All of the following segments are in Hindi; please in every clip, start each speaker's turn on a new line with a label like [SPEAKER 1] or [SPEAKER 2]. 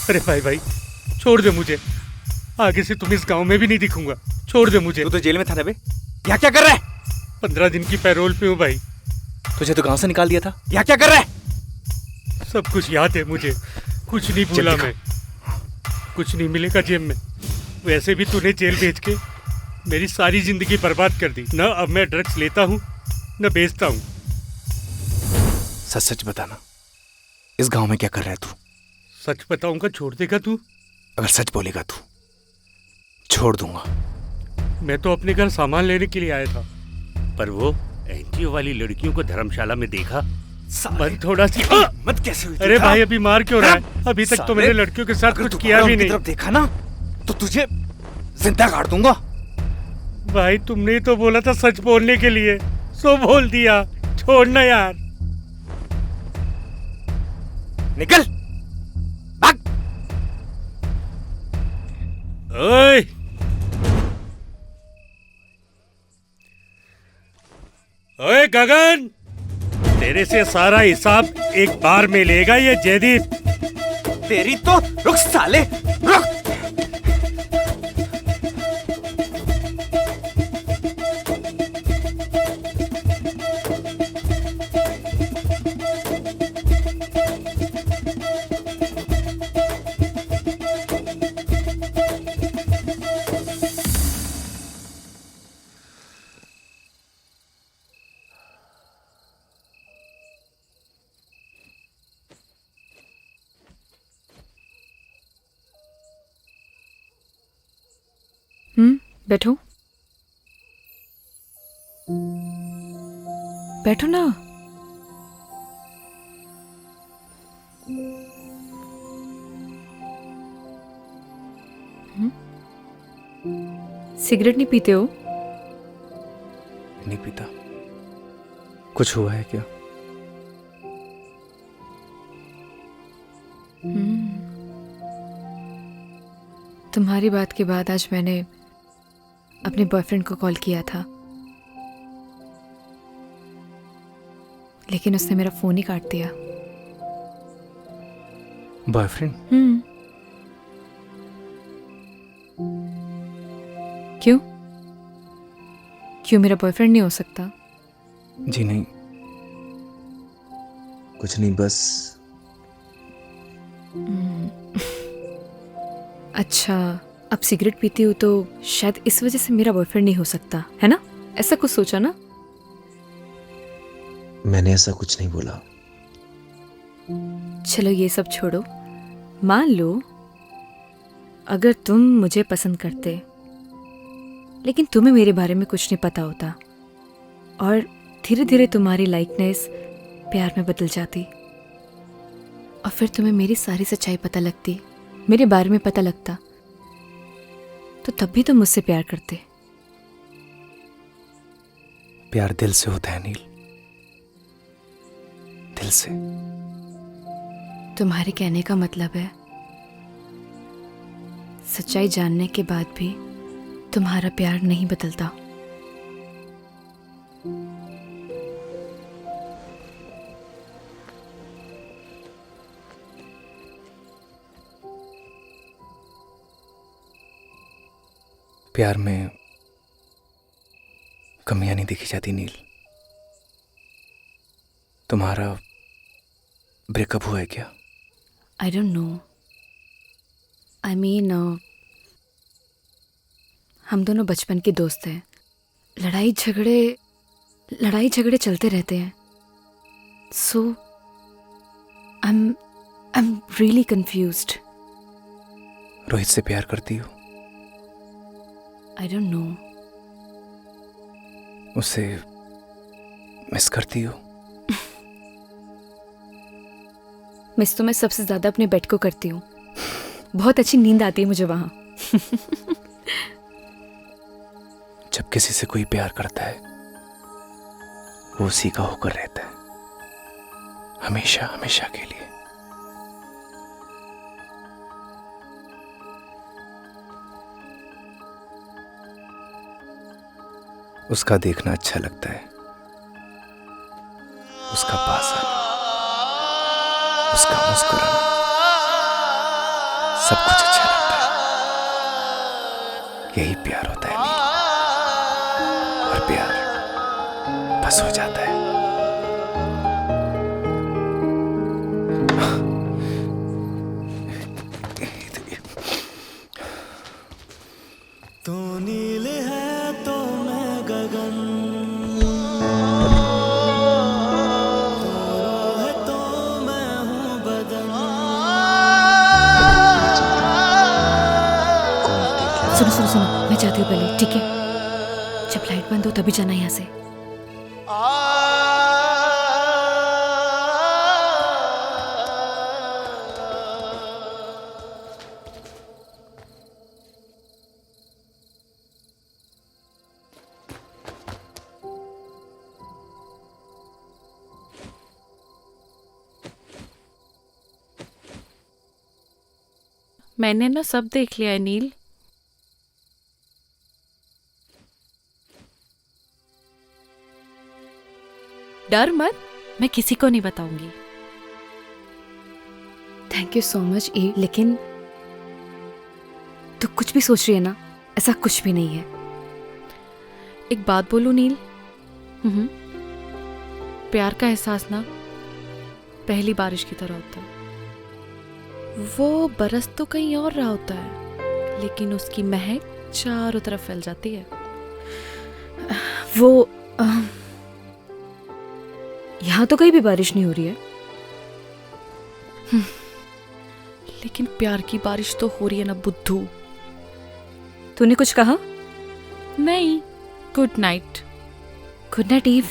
[SPEAKER 1] अरे भाई भाई छोड़ दे मुझे, आगे से तुम इस गांव में भी नहीं दिखूंगा। छोड़ दे मुझे।
[SPEAKER 2] तू तो जेल में था ना बे, यहाँ क्या कर रहा है?
[SPEAKER 1] 15 दिन की पैरोल पे हूँ भाई।
[SPEAKER 2] तुझे तो गांव से निकाल दिया था, यहाँ क्या कर रहा है?
[SPEAKER 1] सब कुछ याद है मुझे, कुछ नहीं भूला मैं। कुछ नहीं मिलेगा जेब में। वैसे भी तूने जेल भेज के मेरी सारी जिंदगी बर्बाद कर दी। न अब मैं ड्रग्स लेता हूँ न बेचता हूँ।
[SPEAKER 2] सच सच बताना, इस गांव में क्या कर रहा है तू?
[SPEAKER 1] सच बताऊंगा छोड़ देगा तू?
[SPEAKER 2] अगर सच बोलेगा तू, छोड़ दूंगा।
[SPEAKER 1] मैं तो अपने घर सामान लेने के लिए आया था, पर वो एनजीओ वाली लड़कियों को धर्मशाला में देखा। मन थोड़ा सी
[SPEAKER 2] मत कैसे हुई?
[SPEAKER 1] अरे भाई अभी मार क्यों रहा है? अभी तक तो मैंने लड़कियों के साथ कुछ किया भी नहीं।
[SPEAKER 2] तरफ देखा ना तो तुझे जिंदा काट दूंगा।
[SPEAKER 1] भाई तुमने ही तो बोला था सच बोलने के लिए, सो बोल दिया। छोड़ना यार।
[SPEAKER 2] निकल भाग।
[SPEAKER 1] ओए ओए गगन, तेरे से सारा हिसाब एक बार में लेगा ये जयदीप।
[SPEAKER 2] तेरी तो रुक साले, रुक।
[SPEAKER 3] बैठो बैठो ना। सिगरेट नहीं पीते हो?
[SPEAKER 2] नहीं पीता। कुछ हुआ है क्या?
[SPEAKER 3] तुम्हारी बात के बाद आज मैंने अपने बॉयफ्रेंड को कॉल किया था, लेकिन उसने मेरा फोन ही काट दिया।
[SPEAKER 2] बॉयफ्रेंड?
[SPEAKER 3] क्यों? क्यों मेरा बॉयफ्रेंड नहीं हो सकता?
[SPEAKER 2] जी नहीं, कुछ नहीं, बस।
[SPEAKER 3] अच्छा, अब सिगरेट पीती हूँ तो शायद इस वजह से मेरा बॉयफ्रेंड नहीं हो सकता, है ना? ऐसा कुछ सोचा ना?
[SPEAKER 4] मैंने ऐसा कुछ नहीं बोला।
[SPEAKER 3] चलो ये सब छोड़ो। मान लो अगर तुम मुझे पसंद करते, लेकिन तुम्हें मेरे बारे में कुछ नहीं पता होता, और धीरे धीरे तुम्हारी लाइकनेस प्यार में बदल जाती, और फिर तुम्हें मेरी सारी सच्चाई पता लगती, मेरे बारे में पता लगता, तो तब भी तुम मुझसे प्यार करते।
[SPEAKER 2] प्यार दिल से होता है नील, दिल से।
[SPEAKER 3] तुम्हारे कहने का मतलब है सच्चाई जानने के बाद भी तुम्हारा प्यार नहीं बदलता।
[SPEAKER 2] प्यार में कमियां नहीं देखी जाती नील। तुम्हारा ब्रेकअप हुआ है क्या?
[SPEAKER 3] आई डोंट नो। आई मीन हम दोनों बचपन के दोस्त हैं। लड़ाई झगड़े चलते रहते हैं। So I am really confused.
[SPEAKER 2] Rohit से प्यार करती हो?
[SPEAKER 3] I don't know.
[SPEAKER 2] उसे मिस करती हो?
[SPEAKER 3] मिस तो मैं सबसे ज्यादा अपने बेड को करती हूँ। बहुत अच्छी नींद आती है मुझे वहां।
[SPEAKER 2] जब किसी से कोई प्यार करता है वो उसी का होकर रहता है, हमेशा हमेशा के लिए। उसका देखना अच्छा लगता है, उसका पास आना, उसका मुस्कुराना, सब कुछ अच्छा लगता है। यही प्यार होता है नील। और प्यार बस हो जाता है।
[SPEAKER 4] तू नील है तो मैं गगन, तू रूह है तो मैं हूँ बदन।
[SPEAKER 3] सुनो सुनो सुनो, मैं जाती हूँ पहले, ठीक है? जब लाइट बंद हो तभी जाना यहाँ से।
[SPEAKER 5] मैंने ना सब देख लिया है नील। डर मत, मैं किसी को नहीं बताऊंगी।
[SPEAKER 3] थैंक यू सो मच ई, लेकिन तू कुछ भी सोच रही है ना, ऐसा कुछ भी नहीं है।
[SPEAKER 5] एक बात बोलूं नील, प्यार का एहसास ना पहली बारिश की तरह होता है। वो बरस तो कहीं और रहा होता है, लेकिन उसकी महक चारों तरफ फैल जाती है।
[SPEAKER 3] वो यहाँ तो कहीं भी बारिश नहीं हो रही है।
[SPEAKER 5] लेकिन प्यार की बारिश तो हो रही है ना बुद्धू।
[SPEAKER 3] तूने कुछ कहा?
[SPEAKER 5] नहीं, good night.
[SPEAKER 3] Good night Eve.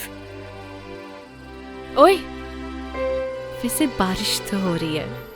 [SPEAKER 5] ओए, वैसे बारिश तो हो रही है।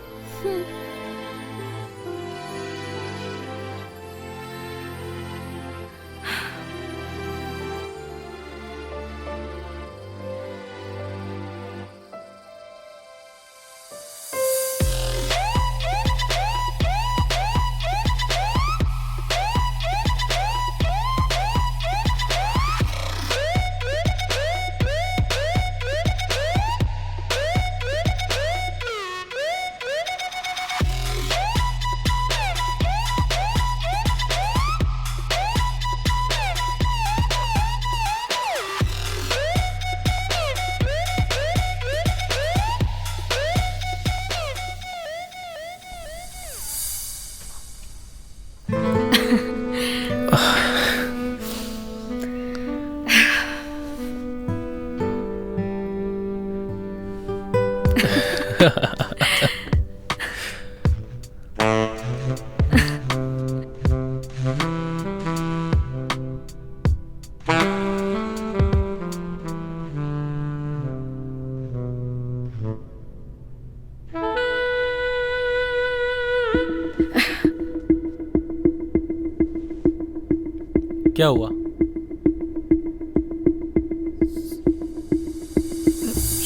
[SPEAKER 6] क्या हुआ?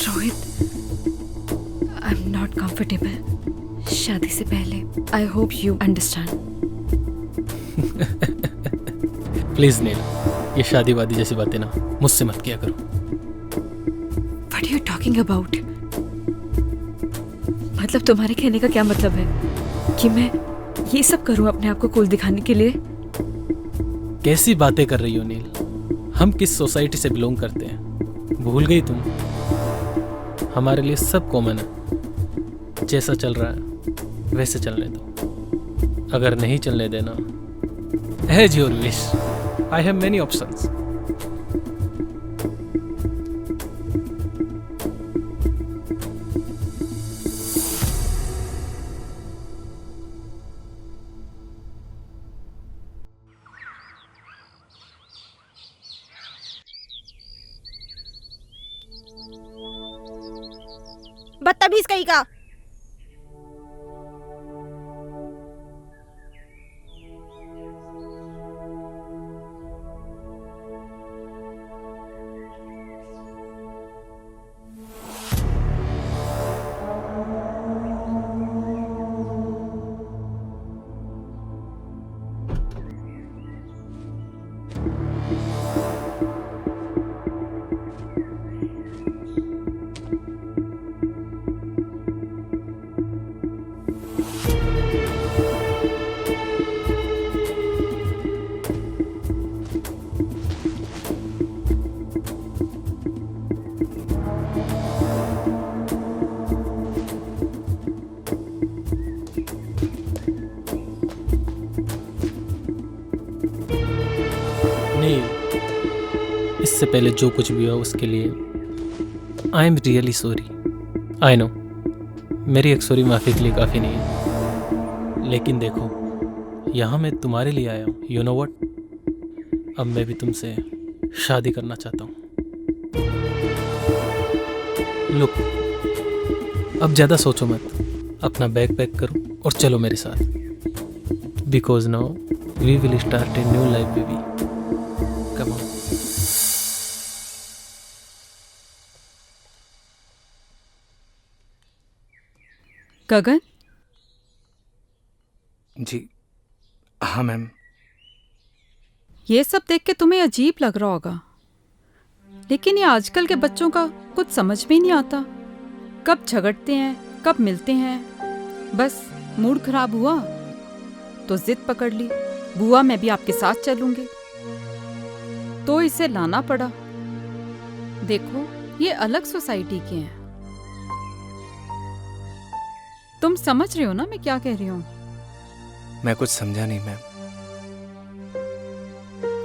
[SPEAKER 3] Rohit, I am not comfortable शादी से पहले। I hope you understand.
[SPEAKER 6] Please Neel, ये शादी वादी जैसी बातें ना मुझसे मत किया करो।
[SPEAKER 3] What are you talking about? मतलब तुम्हारे कहने का क्या मतलब है कि मैं ये सब करूं अपने आप को कूल दिखाने के लिए?
[SPEAKER 6] कैसी बातें कर रही हो नील? हम किस सोसाइटी से बिलोंग करते हैं भूल गई तुम? हमारे लिए सब कॉमन है। जैसा चल रहा है वैसे चलने दो। अगर नहीं चलने देना, as your wish, I have many options.
[SPEAKER 7] बदतमीज कहीं का।
[SPEAKER 6] इससे पहले जो कुछ भी हुआ उसके लिए आई am really sorry. I know मेरी एक सॉरी माफ़ी के लिए काफ़ी नहीं है, लेकिन देखो यहाँ मैं तुम्हारे लिए आया हूँ। यू नो व्हाट, अब मैं भी तुमसे शादी करना चाहता हूँ। लुक, अब ज़्यादा सोचो मत, अपना बैग पैक करो और चलो मेरे साथ, because now we will start a new life baby. Come on.
[SPEAKER 8] Gagan,
[SPEAKER 2] जी हाँ मैम।
[SPEAKER 8] ये सब देख के तुम्हें अजीब लग रहा होगा, लेकिन ये आजकल के बच्चों का कुछ समझ में ही नहीं आता। कब झगड़ते हैं, कब मिलते हैं। बस मूड खराब हुआ तो जिद पकड़ ली, बुआ मैं भी आपके साथ चलूंगी, तो इसे लाना पड़ा। देखो ये अलग सोसाइटी के हैं। तुम समझ रहे हो ना मैं क्या कह रही हूँ?
[SPEAKER 2] मैं कुछ समझा नहीं मैम।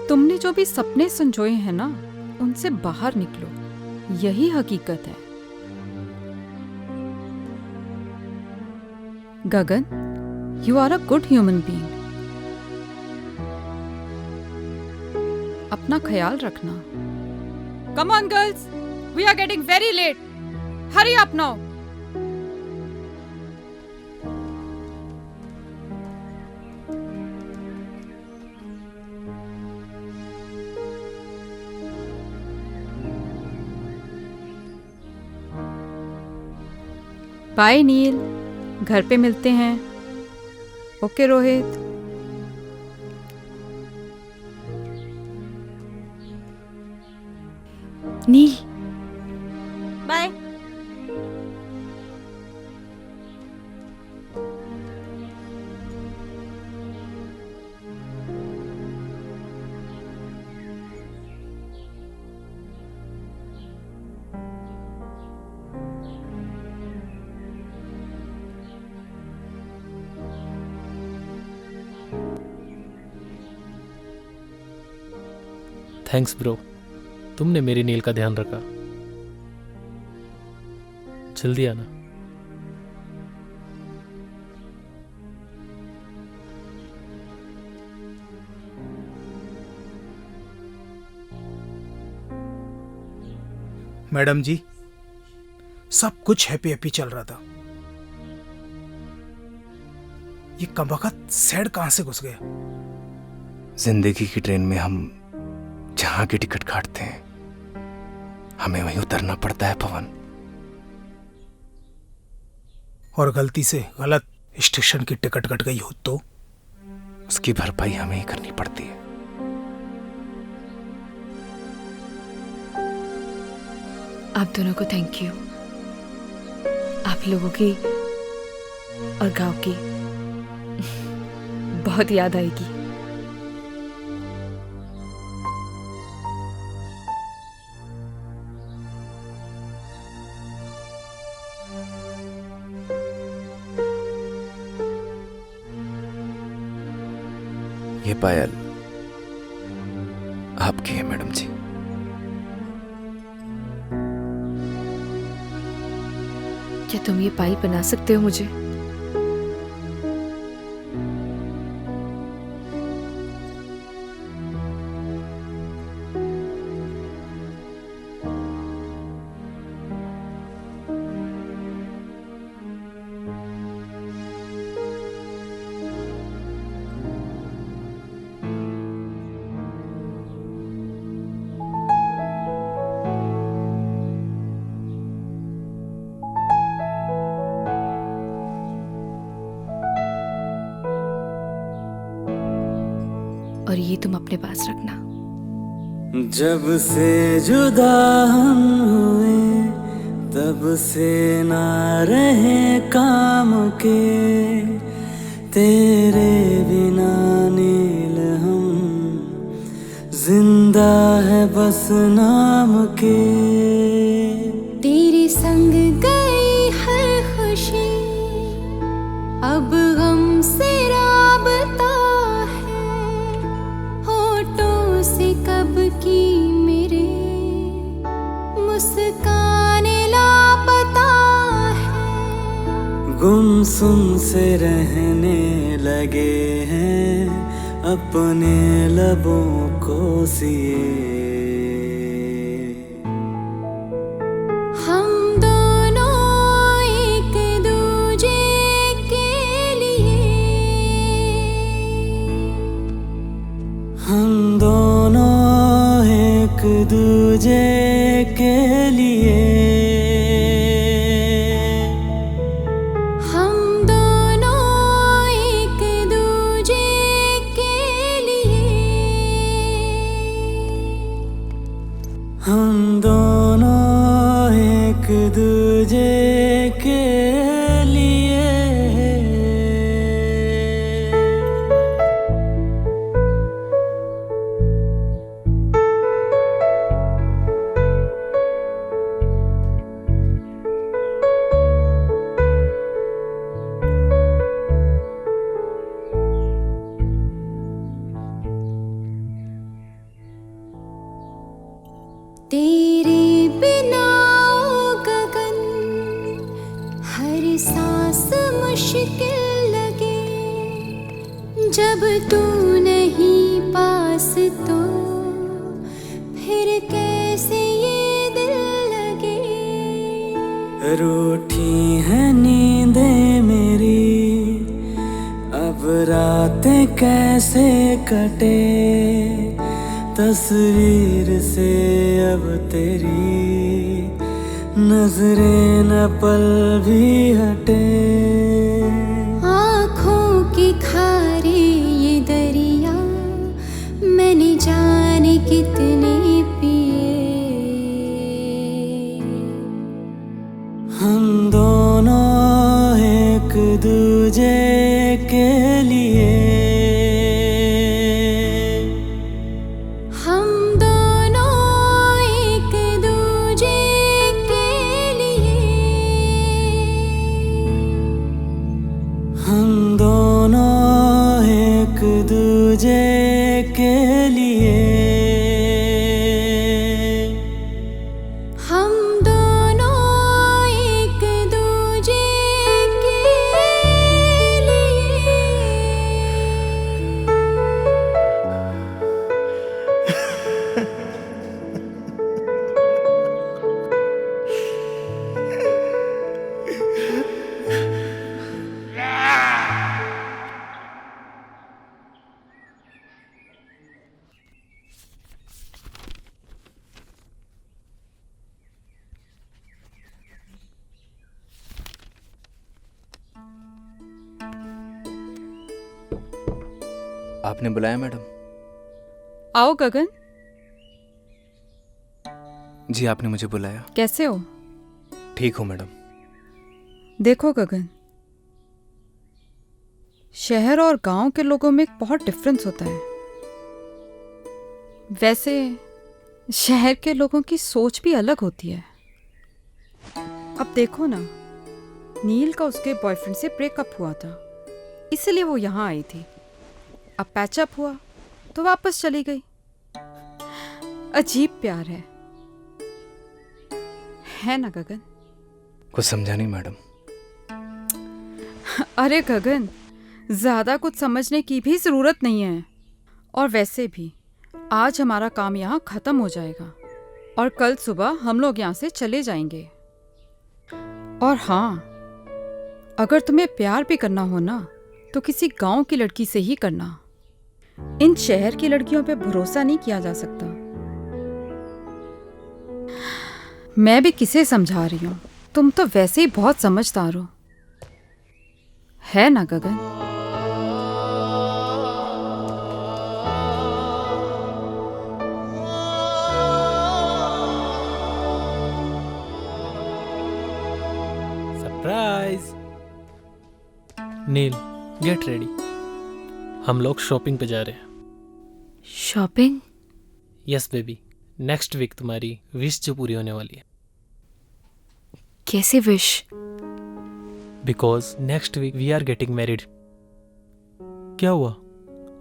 [SPEAKER 8] तुमने जो भी सपने संजोए हैं ना, उनसे बाहर निकलो, यही हकीकत है। Gagan, you are a good human being. अपना ख्याल रखना। Come on girls, we are getting very late, hurry up now. Bye Neel, घर पे मिलते हैं। Okay Rohit.
[SPEAKER 3] Neel,
[SPEAKER 7] bye.
[SPEAKER 6] Thanks bro, तुमने मेरी नील का ध्यान रखा। जल्दी आना।
[SPEAKER 9] मैडम जी, सब कुछ हैप्पी हैप्पी चल रहा था, ये कमबख्त सैड कहां से घुस गया?
[SPEAKER 2] जिंदगी की ट्रेन में हम जहां की टिकट काटते हैं, हमें वहीं उतरना पड़ता है पवन।
[SPEAKER 9] और गलती से गलत स्टेशन की टिकट कट गई हो तो
[SPEAKER 2] उसकी भरपाई हमें ही करनी पड़ती है।
[SPEAKER 3] आप दोनों को थैंक यू। आप लोगों की और गांव की बहुत याद आएगी।
[SPEAKER 2] ये पायल आपकी है मैडम जी।
[SPEAKER 3] क्या तुम ये पायल बना सकते हो मुझे? और ये तुम अपने पास रखना।
[SPEAKER 4] जब से जुदा हम हुए तब से ना रहे काम के, तेरे बिना नील हम जिंदा है बस नाम के।
[SPEAKER 10] तेरे संग गई हर खुशी, अब हमसे राबता है, होठों से कब की मेरे मुस्कान लापता है।
[SPEAKER 4] गुमसुम से रहने लगे हैं अपने लबों को सिए।
[SPEAKER 10] हम दोनों एक दूजे के लिए,
[SPEAKER 4] हम दोनों एक दूजे के लिए,
[SPEAKER 10] हम दोनों एक दूजे के लिए,
[SPEAKER 4] हम दोनों एक दूजे के लिए।
[SPEAKER 10] तेरे बिना ओ गगन हर सांस मुश्किल लगे। जब तू नहीं पास तो फिर कैसे ये दिल लगे।
[SPEAKER 4] रूठी है नींदें मेरी, अब रातें कैसे कटे। तस्वीर से अब तेरी नजरें न पल भी हटे।
[SPEAKER 10] आँखों के खारे ये दरिया मैंने जाने कितने पिए।
[SPEAKER 4] हम दोनों एक दूजे के लिए,
[SPEAKER 10] हम दोनों एक दूजे के लिए,
[SPEAKER 4] हम दोनों एक दूजे के लिए,
[SPEAKER 10] हम दोनों एक दूजे के लिए।
[SPEAKER 2] आपने बुलाया मैडम?
[SPEAKER 8] आओ गगन,
[SPEAKER 2] जी आपने मुझे बुलाया।
[SPEAKER 8] कैसे हो?
[SPEAKER 2] ठीक हूँ मैडम।
[SPEAKER 8] देखो गगन, शहर और गांव के लोगों में बहुत डिफरेंस होता है। वैसे शहर के लोगों की सोच भी अलग होती है। अब देखो ना, नील का उसके बॉयफ्रेंड से ब्रेकअप हुआ था, इसलिए वो यहाँ आई थी। अब पैचअप हुआ तो वापस चली गई। अजीब प्यार है ना गगन?
[SPEAKER 2] कुछ समझा नहीं मैडम।
[SPEAKER 8] अरे गगन, ज्यादा कुछ समझने की भी जरूरत नहीं है। और वैसे भी आज हमारा काम यहाँ खत्म हो जाएगा और कल सुबह हम लोग यहाँ से चले जाएंगे। और हाँ, अगर तुम्हें प्यार भी करना हो ना तो किसी गांव की लड़की से ही करना। इन शहर की लड़कियों पे भरोसा नहीं किया जा सकता। मैं भी किसे समझा रही हूँ, तुम तो वैसे ही बहुत समझदार हो, है ना Gagan?
[SPEAKER 6] Surprise. Neel, get ready, हम लोग शॉपिंग पे जा रहे हैं।
[SPEAKER 3] Shopping?
[SPEAKER 6] Yes baby, next week तुम्हारी विश जो पूरी होने वाली है।
[SPEAKER 3] कैसे wish?
[SPEAKER 6] Because next week we are getting married. क्या हुआ?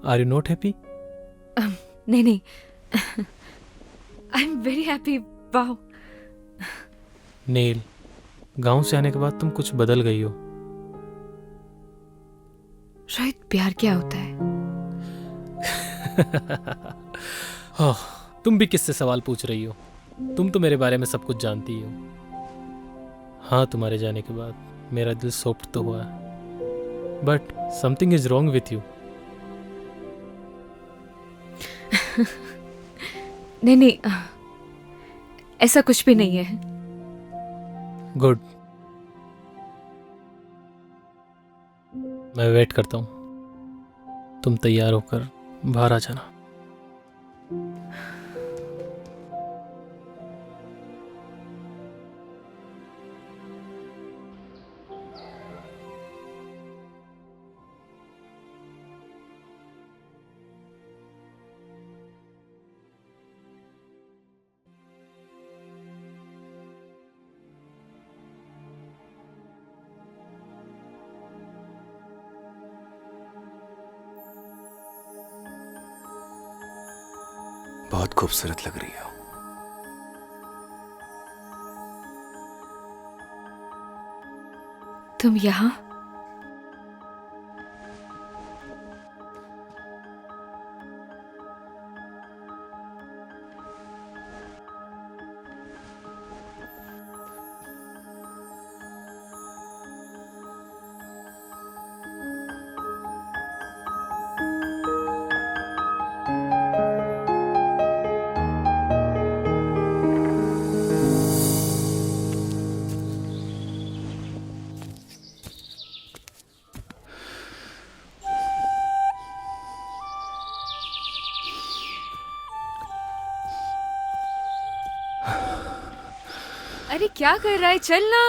[SPEAKER 6] Are you not happy?
[SPEAKER 3] नहीं नहीं, I am very happy. Wow.
[SPEAKER 6] Neel, गांव से आने के बाद तुम कुछ बदल गई हो।
[SPEAKER 3] रोहित, प्यार क्या होता है?
[SPEAKER 6] ओह, तुम भी किससे सवाल पूछ रही हो? तुम तो मेरे बारे में सब कुछ जानती हो। हाँ, तुम्हारे जाने के बाद मेरा दिल सॉफ्ट तो हुआ है, but something is wrong with you.
[SPEAKER 3] नहीं नहीं, ऐसा कुछ भी नहीं है।
[SPEAKER 6] गुड, मैं वेट करता हूँ। तुम तैयार होकर बाहर आ जाना।
[SPEAKER 2] बहुत खूबसूरत लग रही हो।
[SPEAKER 3] तुम यहाँ? अरे क्या कर रहा है? चल ना।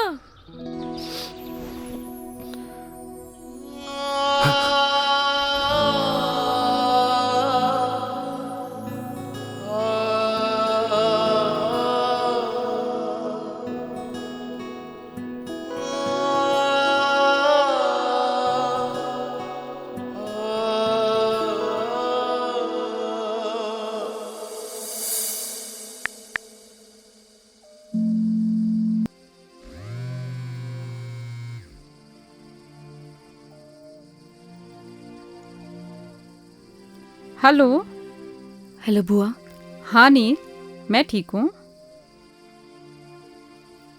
[SPEAKER 8] हेलो।
[SPEAKER 3] हेलो बुआ।
[SPEAKER 8] हाँ नील, मैं ठीक हूँ।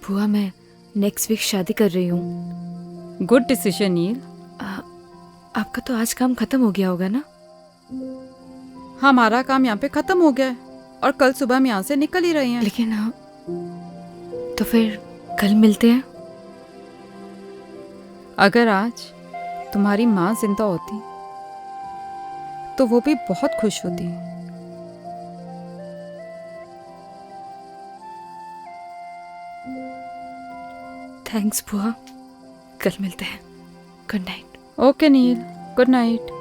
[SPEAKER 3] बुआ, मैं नेक्स्ट वीक शादी कर रही हूँ।
[SPEAKER 8] गुड डिसीजन नील।
[SPEAKER 3] आपका तो आज काम खत्म हो गया होगा ना?
[SPEAKER 8] हमारा काम यहाँ पे खत्म हो गया है और कल सुबह हम यहाँ से निकल ही रहे हैं।
[SPEAKER 3] लेकिन तो फिर कल मिलते हैं।
[SPEAKER 8] अगर आज तुम्हारी माँ जिंदा होती तो वो भी बहुत खुश होती।
[SPEAKER 3] थैंक्स बुआ, कल मिलते हैं। Good night.
[SPEAKER 8] ओके नील, गुड नाइट।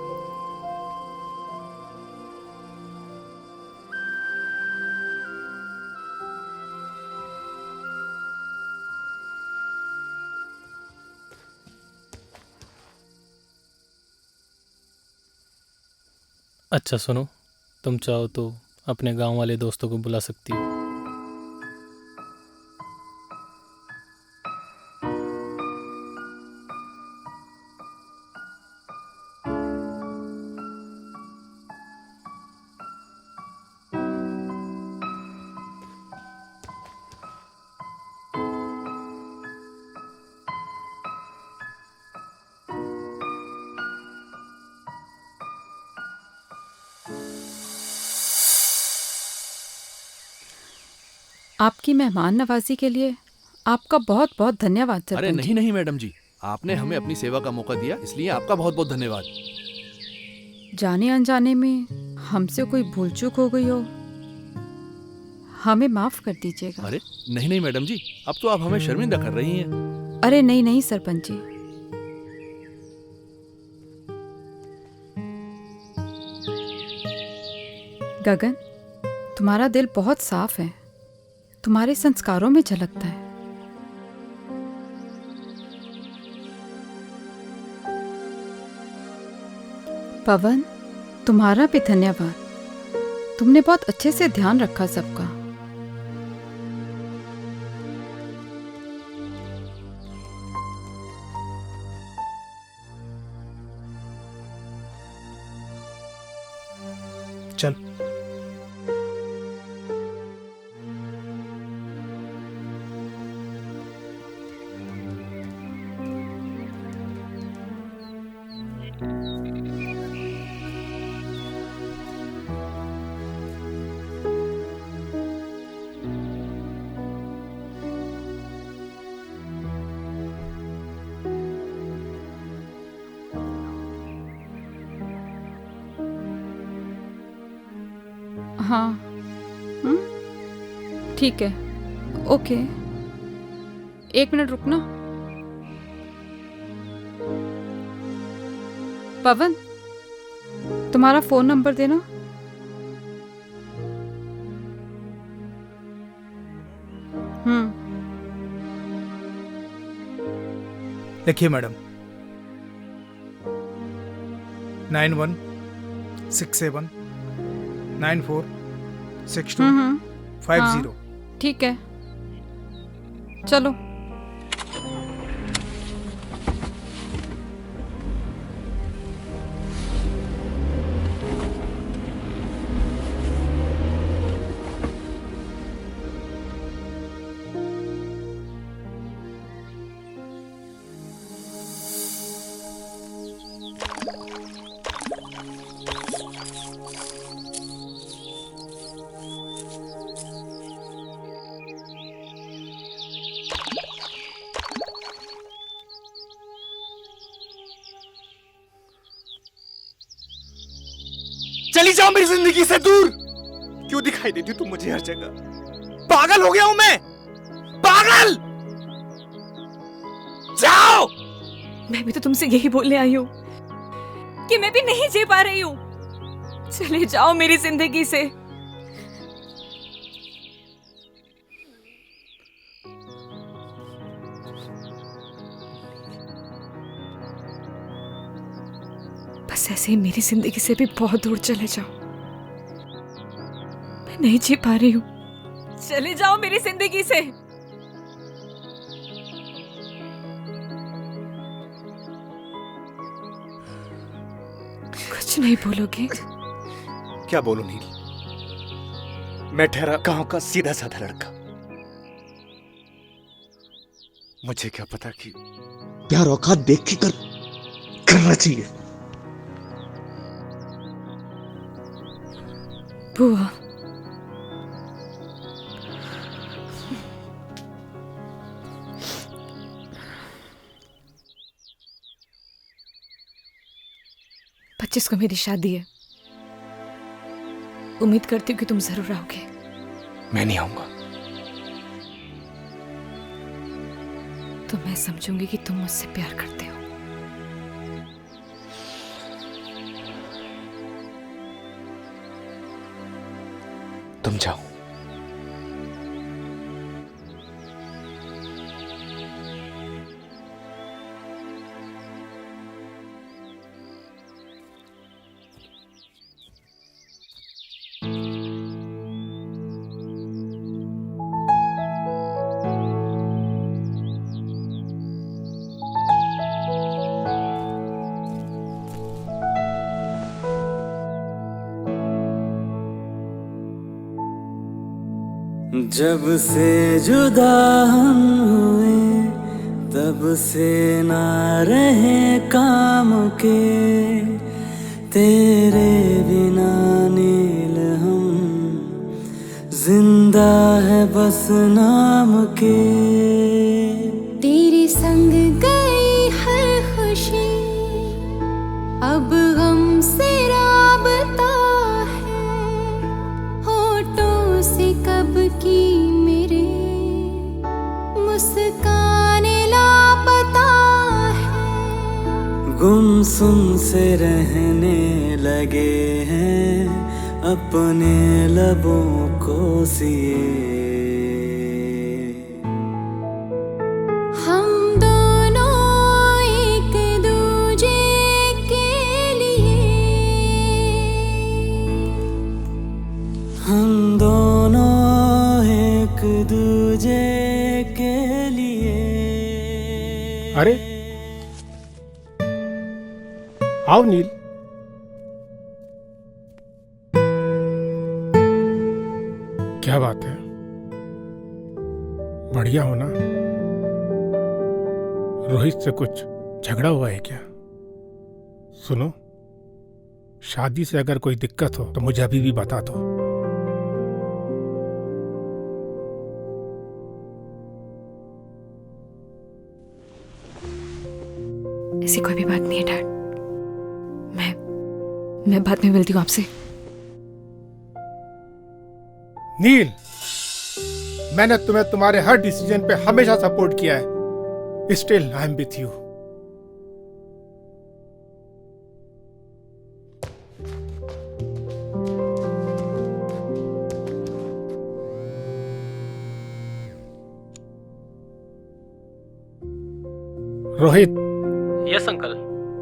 [SPEAKER 6] अच्छा सुनो, तुम चाहो तो अपने गांव वाले दोस्तों को बुला सकती हो।
[SPEAKER 8] आपकी मेहमान नवाजी के लिए आपका बहुत बहुत धन्यवाद सरपंच।
[SPEAKER 11] अरे नहीं नहीं मैडम जी, आपने हमें अपनी सेवा का मौका दिया, इसलिए आपका बहुत बहुत धन्यवाद।
[SPEAKER 8] जाने अनजाने में हमसे कोई भूल चूक हो गई हो, हमें माफ कर दीजिएगा।
[SPEAKER 11] अरे नहीं नहीं मैडम जी, अब तो आप हमें शर्मिंदा कर रही हैं।
[SPEAKER 8] अरे नहीं नहीं सरपंच जी, गगन, तुम्हारा दिल बहुत साफ है, तुम्हारे संस्कारों में झलकता है। पवन, तुम्हारा भी धन्यवाद, तुमने बहुत अच्छे से ध्यान रखा सबका। हाँ। ठीक है, ओके। 1 मिनट रुकना। पवन, तुम्हारा फोन नंबर देना।
[SPEAKER 9] लिखिए मैडम। 9167946250।
[SPEAKER 8] ठीक है, चलो।
[SPEAKER 2] चली जाओ मेरी जिंदगी से दूर। क्यों दिखाई देती तुम मुझे हर जगह? पागल हो गया हूं मैं, पागल। जाओ।
[SPEAKER 3] मैं भी तो तुमसे यही बोलने आई हूँ कि मैं भी नहीं जी पा रही हूँ। चले जाओ मेरी जिंदगी से। बस ऐसे ही मेरी जिंदगी से भी बहुत दूर चले जाओ। मैं नहीं जी पा रही हूँ। चले जाओ मेरी जिंदगी से। कुछ नहीं बोलोगे?
[SPEAKER 2] क्या बोलूं नील? मैं ठहरा गांव का सीधा साधा लड़का। मुझे क्या पता कि प्यार औकात देख के करना चाहिए।
[SPEAKER 3] बुआ, पच्चीस को मेरी शादी है। उम्मीद करती हूँ कि तुम जरूर आओगे।
[SPEAKER 2] मैं नहीं आऊंगा।
[SPEAKER 3] तो मैं समझूंगी कि तुम मुझसे प्यार करते हो।
[SPEAKER 2] तुम जाओ।
[SPEAKER 4] जब से जुदा हम हुए तब से ना रहे काम के, तेरे बिना नील हम जिंदा है बस नाम के।
[SPEAKER 10] तेरे संग गई हर खुशी अब हमसे राबता है, होठों से कब की मेरे मुस्कान लापता है।
[SPEAKER 4] गुमसुम से रहने लगे हैं अपने लबों को सिए।
[SPEAKER 10] हम दोनों एक दूजे के लिए,
[SPEAKER 4] हम दोनों एक दूजे के लिए।
[SPEAKER 9] अरे आओ नील। क्या बात है? बढ़िया हो ना? रोहित से कुछ झगड़ा हुआ है क्या? सुनो, शादी से अगर कोई दिक्कत हो तो मुझे अभी भी बता दो।
[SPEAKER 3] ऐसी कोई भी बात नहीं है डैड। मैं बाद में मिलती हूँ आपसे।
[SPEAKER 9] नील, मैंने तुम्हें तुम्हारे हर डिसीजन पे हमेशा सपोर्ट किया है। Still I am with you. Rohit.
[SPEAKER 6] Yes uncle.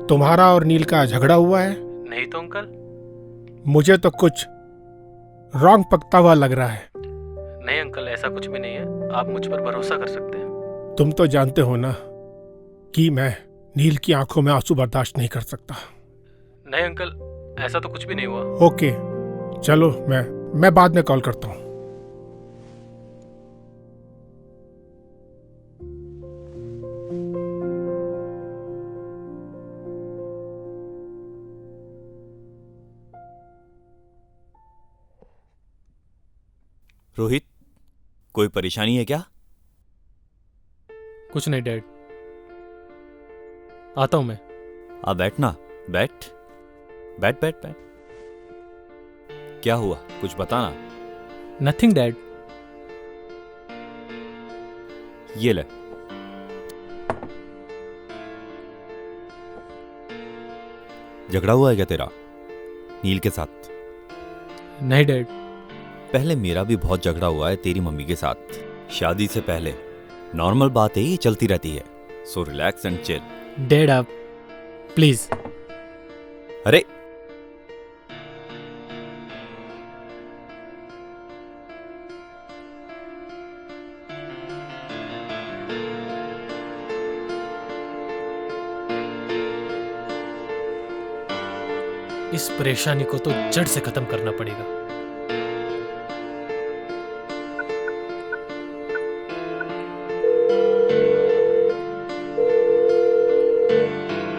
[SPEAKER 9] तुम्हारा और नील का झगड़ा हुआ है?
[SPEAKER 6] नहीं तो अंकल।
[SPEAKER 9] मुझे तो कुछ रॉन्ग पकता हुआ लग रहा है।
[SPEAKER 6] नहीं अंकल, ऐसा कुछ भी नहीं है, आप मुझ पर भरोसा कर सकते हैं।
[SPEAKER 9] तुम तो जानते हो ना कि मैं नील की आंखों में आंसू बर्दाश्त नहीं कर सकता।
[SPEAKER 6] नहीं अंकल, ऐसा तो कुछ भी नहीं हुआ।
[SPEAKER 9] ओके, चलो मैं बाद में कॉल करता हूँ।
[SPEAKER 12] रोहित, कोई परेशानी है क्या?
[SPEAKER 6] कुछ नहीं डैड, आता हूं मैं।
[SPEAKER 12] आप बैठना, बैठ बैठ बैठ बैठ। क्या हुआ, कुछ बताना।
[SPEAKER 6] Nothing dad.
[SPEAKER 12] ये ले। झगड़ा हुआ है क्या तेरा नील के साथ?
[SPEAKER 6] नहीं डैड।
[SPEAKER 12] पहले मेरा भी बहुत झगड़ा हुआ है तेरी मम्मी के साथ, शादी से पहले। नॉर्मल बात है, ये चलती रहती है। So relax and chill.
[SPEAKER 6] Dad आप प्लीज।
[SPEAKER 12] अरे
[SPEAKER 6] इस परेशानी को तो जड़ से खत्म करना पड़ेगा।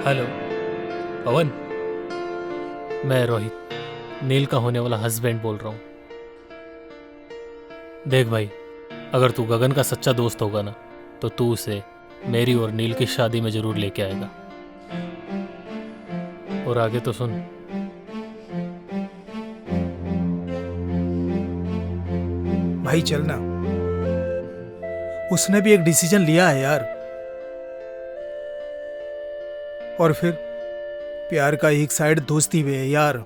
[SPEAKER 6] हेलो पवन, मैं रोहित, नील का होने वाला हस्बैंड बोल रहा हूं। देख भाई, अगर तू गगन का सच्चा दोस्त होगा ना, तो तू उसे मेरी और नील की शादी में जरूर लेके आएगा। और आगे तो सुन।
[SPEAKER 13] भाई चलना, उसने भी एक डिसीजन लिया है यार। और फिर प्यार का एक साइड दोस्ती भी है यार।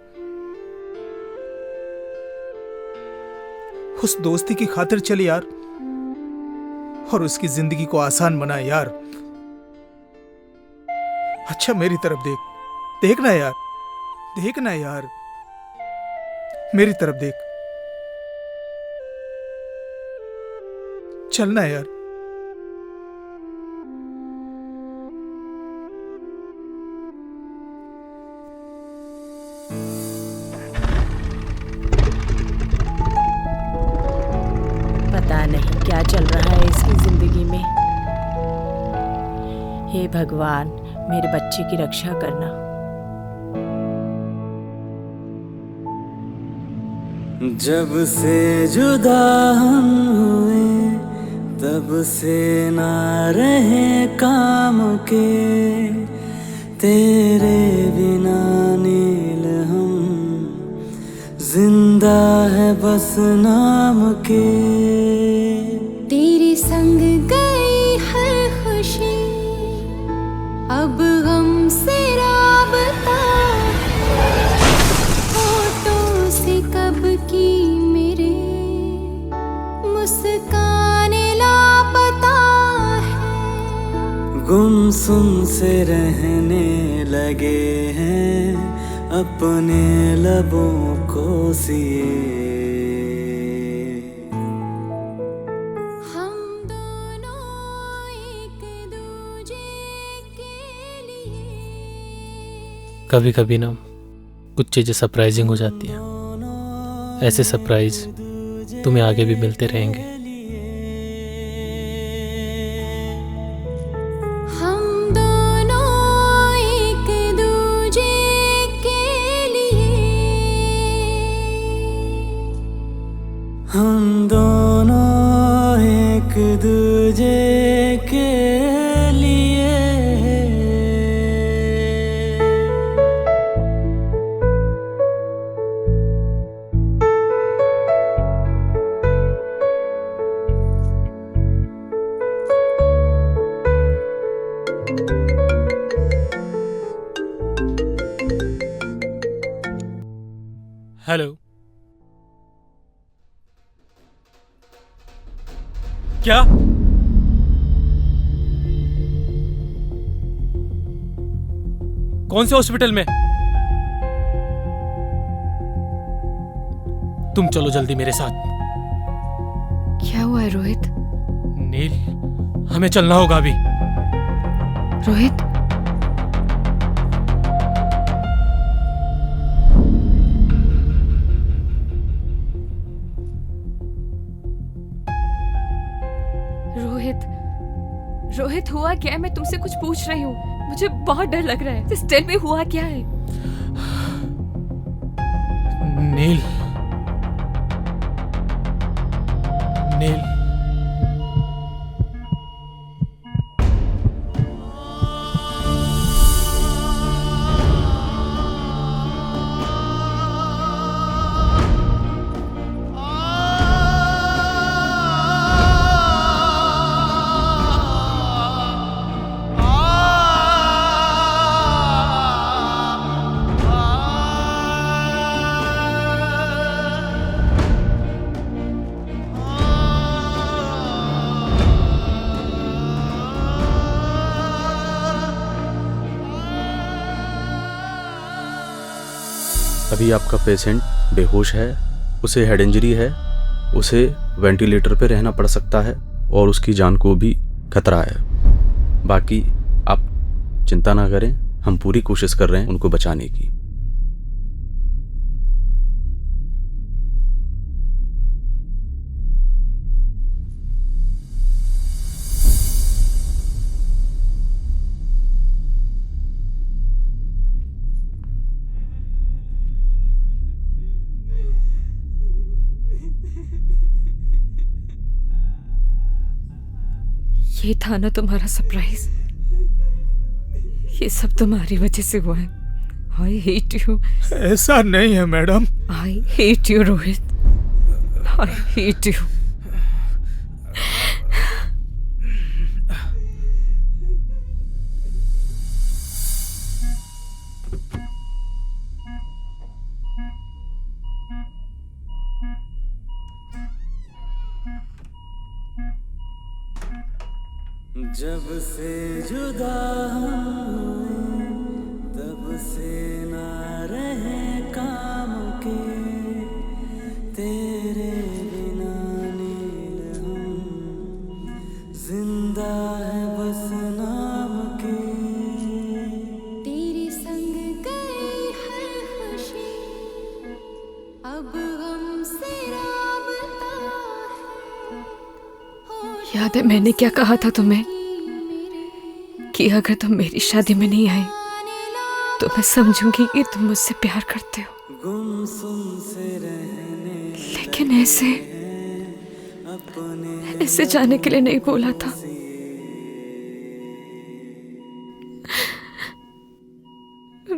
[SPEAKER 13] उस दोस्ती की खातिर चल यार, और उसकी जिंदगी को आसान बना यार। अच्छा मेरी तरफ देख, देखना यार, देखना यार, मेरी तरफ देख। चलना यार।
[SPEAKER 14] पता नहीं क्या चल रहा है इसकी जिंदगी में। हे भगवान, मेरे बच्चे की रक्षा करना।
[SPEAKER 4] जब से जुदा हम हुए, तब से ना रहे काम के। तेरे बिना नील हम जिंदा है बस नाम के।
[SPEAKER 10] तेरे संग गई हर खुशी, अब गम से राबता। होठों से कब की मेरे मुस्काने लापता है।
[SPEAKER 4] गुमसुम से रहने लगे हैं अपने लबों को सिए।
[SPEAKER 6] कभी कभी ना कुछ चीजें सरप्राइजिंग हो जाती हैं। ऐसे सरप्राइज तुम्हें आगे भी मिलते रहेंगे।
[SPEAKER 10] हम दोनों एक दूजे के लिए,
[SPEAKER 4] हम दोनों एक दूजे के लिए।
[SPEAKER 6] हेलो। क्या? कौन से हॉस्पिटल में? तुम चलो जल्दी मेरे साथ।
[SPEAKER 3] क्या हुआ है रोहित?
[SPEAKER 6] नील, हमें चलना होगा अभी।
[SPEAKER 3] रोहित, रोहित, रोहित हुआ क्या है? मैं तुमसे कुछ पूछ रही हूँ, मुझे बहुत डर लग रहा है। Just tell me, हुआ क्या है?
[SPEAKER 6] नील, नील,
[SPEAKER 2] अभी आपका पेशेंट बेहोश है, उसे हेड इंजरी है, उसे वेंटिलेटर पे रहना पड़ सकता है और उसकी जान को भी खतरा है। बाकी आप चिंता ना करें, हम पूरी कोशिश कर रहे हैं उनको बचाने की।
[SPEAKER 3] ये था ना तुम्हारा सरप्राइज? ये सब तुम्हारी वजह से हुआ है। I hate you.
[SPEAKER 13] ऐसा नहीं है madam.
[SPEAKER 3] I hate you Rohit, I hate you.
[SPEAKER 4] जब से जुदा हुए तब से ना रहे काम के, तेरे बिना नील हम जिंदा है बस नाम के।
[SPEAKER 10] तेरे संग गई है खुशी, अब हमसे राबता है।
[SPEAKER 3] याद है मैंने क्या कहा था तुम्हें कि अगर तुम मेरी शादी में नहीं आए तो मैं समझूंगी कि तुम मुझसे प्यार करते हो। लेकिन ऐसे जाने के लिए नहीं बोला था।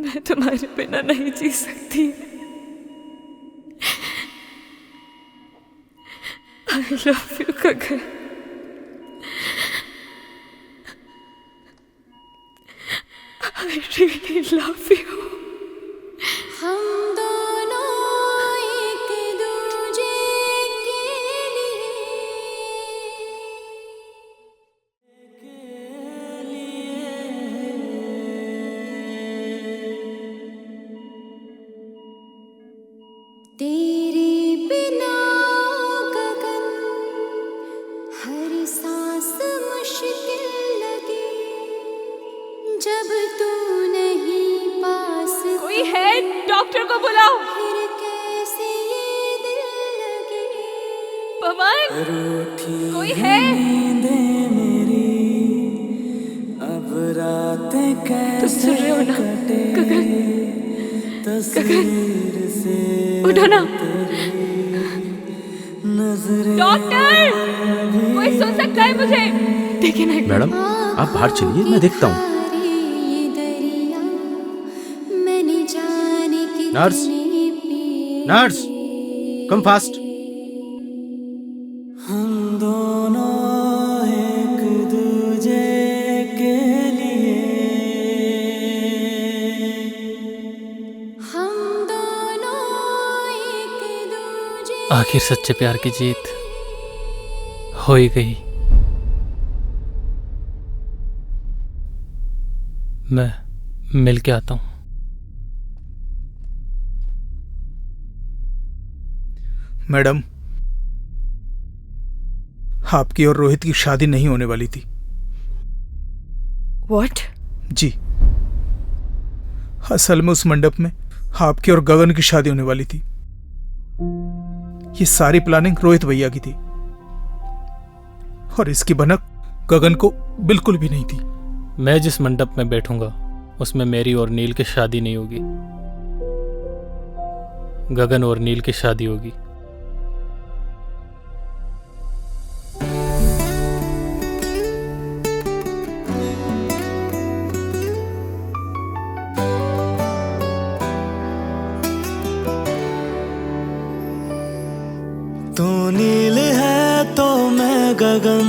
[SPEAKER 3] मैं तुम्हारे बिना नहीं जी सकती। I love you Gagan. I really love you.
[SPEAKER 10] हम दोनों एक दूजे के लिए तेरे बिना गगन हर सांस मुश्किल लगी, जब तू नहीं पास।
[SPEAKER 3] कोई है? डॉक्टर को बुलाओ।
[SPEAKER 10] फिर कैसे ये दिल लगे।
[SPEAKER 3] पवन, कोई है?
[SPEAKER 4] मेरी अब रातें कैसे
[SPEAKER 3] सुन रहे हो ना? गगन,
[SPEAKER 4] तस्वीर से
[SPEAKER 3] उठो ना।
[SPEAKER 4] नजरें
[SPEAKER 3] डॉक्टर, कोई सुन सकता है मुझे? देखिए ना।
[SPEAKER 2] मैडम आप बाहर चलिए, मैं देखता हूँ। Nurse, nurse, come fast.
[SPEAKER 4] हम दोनों एक दूजे के लिए
[SPEAKER 6] आखिर सच्चे प्यार की जीत हो ही गई। मैं मिल के आता हूं।
[SPEAKER 13] मैडम, आपकी और रोहित की शादी नहीं होने वाली थी।
[SPEAKER 3] व्हाट?
[SPEAKER 13] जी, असल में उस मंडप में आपकी और गगन की शादी होने वाली थी। ये सारी प्लानिंग रोहित भैया की थी और इसकी भनक गगन को बिल्कुल भी नहीं थी।
[SPEAKER 6] मैं जिस मंडप में बैठूंगा उसमें मेरी और नील की शादी नहीं होगी, गगन और नील की शादी होगी।
[SPEAKER 4] तू नील है तो मैं गगन,